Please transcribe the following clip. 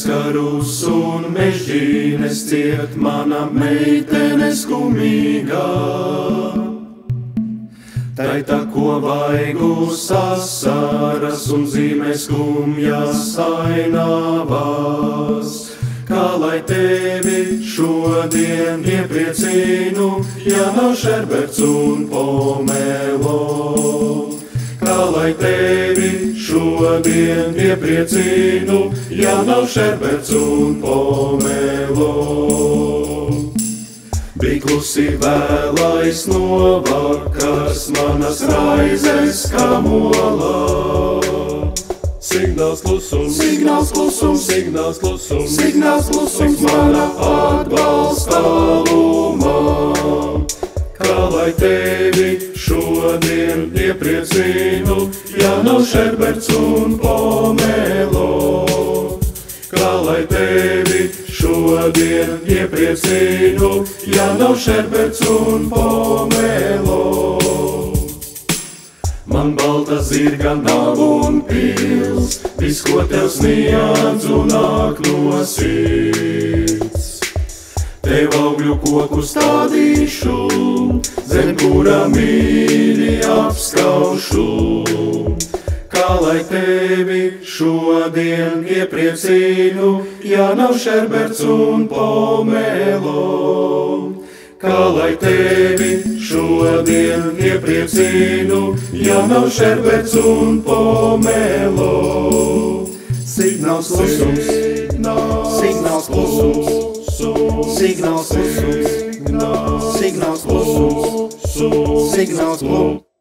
karus un mežģīnes ciet, mana meitene skumīgā. Taita, ko vaigus asaras un zīmē skumjas ainavās. Kā lai tevi šodien iepriecinu, ja nav šerberts un pomelo. Kā lai tevi šodien iepriecinu, ja nav šerberts un pomelo. Bija klusi vēlais novakars, manas raizes kamola. Signāls klusums, signāls klusums, signāls klusums, signāls klusums mana atbalsta lomā. Kā lai tevi šodien iepriecinu, ja nav šerberts un pomelo. Kā lai tevi šodien iepriecinu, ja nav šerberts un pomelo. Man balta zirga nav un pils, viss, ko tev sniedzu, nāk no sirds. Tev augļu koku stādīšu, zem kura mīļi apskaušu. Kā lai tevi šodien iepriecinu, ja nav šerberts un pomelo. Kā lai tevi šodien iepriecinu, ja nav šerberts un pomelo. Signāls klusums, signāls klusums, signāls klusums, signāls klusums, signāls klusums.